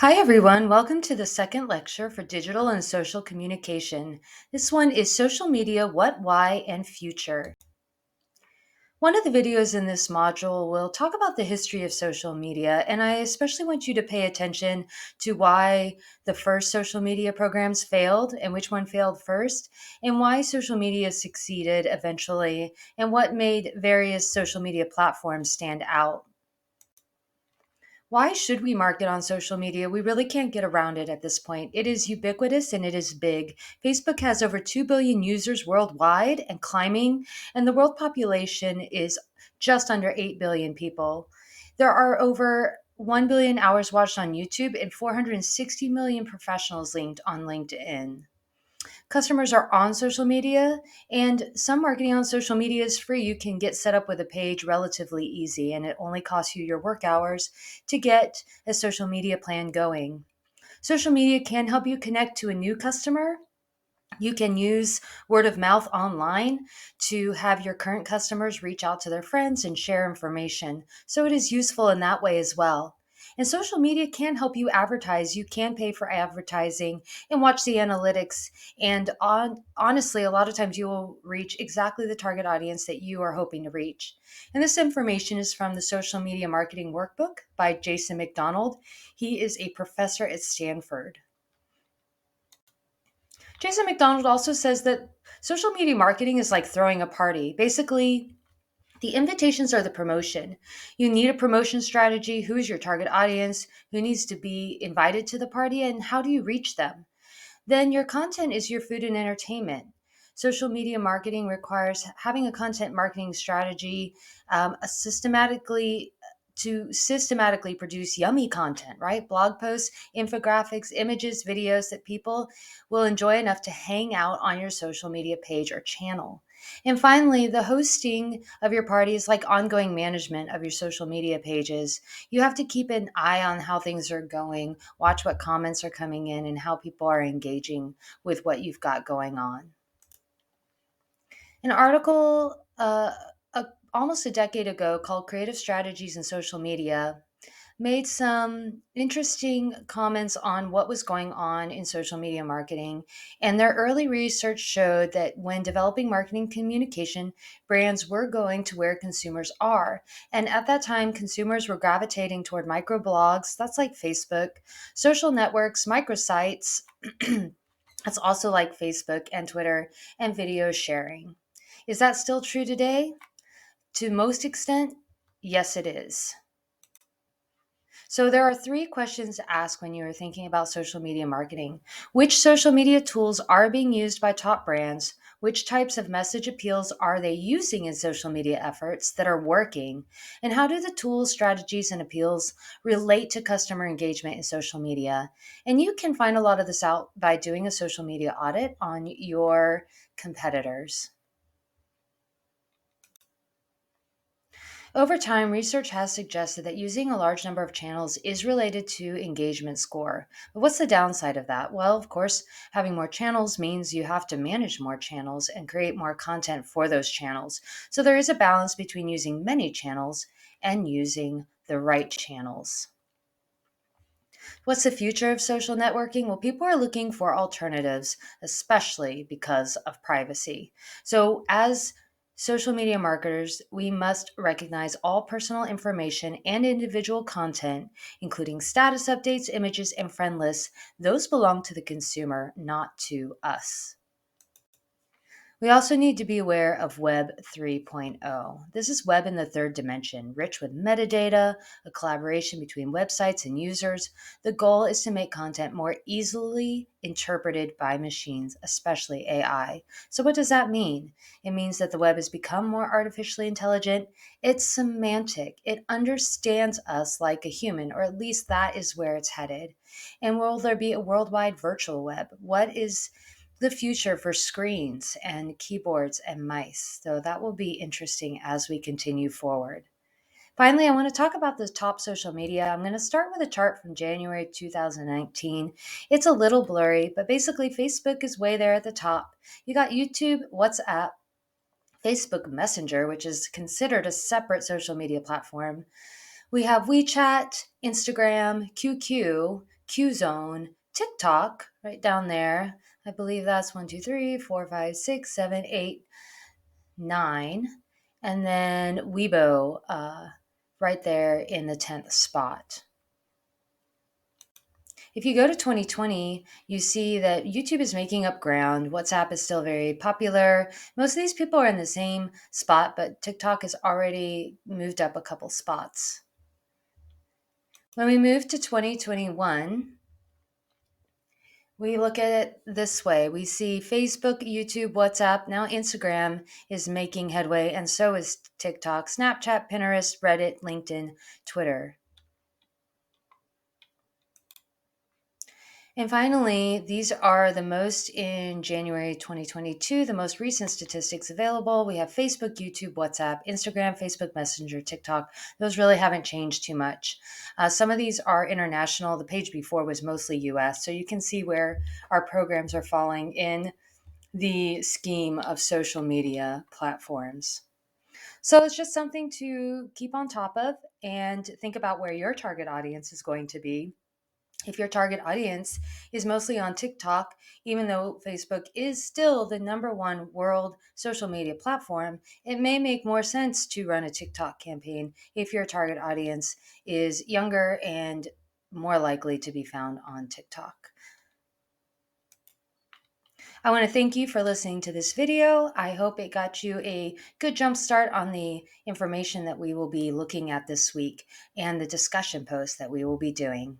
Hi, everyone. Welcome to the second lecture for Digital and Social Communication. This one is Social Media What, Why, and Future. One of the videos in this module will talk about the history of social media, and I especially want you to pay attention to why the first social media programs failed and which one failed first, and why social media succeeded eventually, and what made various social media platforms stand out. Why should we market on social media? We really can't get around it at this point. It is ubiquitous and it is big. Facebook has over 2 billion users worldwide and climbing, and the world population is just under 8 billion people. There are over 1 billion hours watched on YouTube and 460 million professionals linked on LinkedIn. Customers are on social media, and some marketing on social media is free. You can get set up with a page relatively easy, and it only costs you your work hours to get a social media plan going. Social media can help you connect to a new customer. You can use word of mouth online to have your current customers reach out to their friends and share information. So it is useful in that way as well. And social media can help you advertise. You can pay for advertising and watch the analytics. And honestly, a lot of times you will reach exactly the target audience that you are hoping to reach. And this information is from the Social Media Marketing Workbook by Jason McDonald. He is a professor at Stanford. Jason McDonald also says that social media marketing is like throwing a party. Basically, the invitations are the promotion. You need a promotion strategy. Who is your target audience? Who needs to be invited to the party? And how do you reach them? Then your content is your food and entertainment. Social media marketing requires having a content marketing strategy, a systematically produce yummy content, right? Blog posts, infographics, images, videos that people will enjoy enough to hang out on your social media page or channel. And finally, the hosting of your party is like ongoing management of your social media pages. You have to keep an eye on how things are going, watch what comments are coming in, and how people are engaging with what you've got going on. An article almost a decade ago called Creative Strategies in Social Media made some interesting comments on what was going on in social media marketing. And their early research showed that when developing marketing communication, brands were going to where consumers are. And at that time, consumers were gravitating toward microblogs, that's like Facebook, social networks, microsites, that's also like Facebook and Twitter, and video sharing. Is that still true today? To most extent, yes, it is. So there are three questions to ask when you are thinking about social media marketing. Which social media tools are being used by top brands? Which types of message appeals are they using in social media efforts that are working? And how do the tools, strategies, and appeals relate to customer engagement in social media? And you can find a lot of this out by doing a social media audit on your competitors. Over time, research has suggested that using a large number of channels is related to engagement score. But what's the downside of that? Well, of course, having more channels means you have to manage more channels and create more content for those channels. So there is a balance between using many channels and using the right channels. What's the future of social networking? Well, people are looking for alternatives, especially because of privacy. So, as social media marketers, we must recognize all personal information and individual content, including status updates, images, and friend lists. Those belong to the consumer, not to us. We also need to be aware of Web 3.0. This is web in the third dimension, rich with metadata, a collaboration between websites and users. The goal is to make content more easily interpreted by machines, especially AI. So, what does that mean? It means that the web has become more artificially intelligent. It's semantic, it understands us like a human, or at least that is where it's headed. And will there be a worldwide virtual web? What is the future for screens and keyboards and mice. So that will be interesting as we continue forward. Finally, I want to talk about the top social media. I'm going to start with a chart from January 2019. It's a little blurry, but basically, Facebook is way there at the top. You got YouTube, WhatsApp, Facebook Messenger, which is considered a separate social media platform. We have WeChat, Instagram, QQ. Qzone, TikTok, right down there. I believe that's 1, 2, 3, 4, 5, 6, 7, 8, 9. And then Weibo, right there in the 10th spot. If you go to 2020, you see that YouTube is making up ground. WhatsApp is still very popular. Most of these people are in the same spot, but TikTok has already moved up a couple spots. When we move to 2021, we look at it this way. We see Facebook, YouTube, WhatsApp, now Instagram is making headway, and so is TikTok, Snapchat, Pinterest, Reddit, LinkedIn, Twitter. And finally, these are the most in January 2022, the most recent statistics available. We have Facebook, YouTube, WhatsApp, Instagram, Facebook Messenger, TikTok. Those really haven't changed too much. Some of these are international. The page before was mostly US. So you can see where our programs are falling in the scheme of social media platforms. So it's just something to keep on top of and think about where your target audience is going to be. If your target audience is mostly on TikTok, even though Facebook is still the number one world social media platform, it may make more sense to run a TikTok campaign if your target audience is younger and more likely to be found on TikTok. I want to thank you for listening to this video. I hope it got you a good jump start on the information that we will be looking at this week and the discussion post that we will be doing.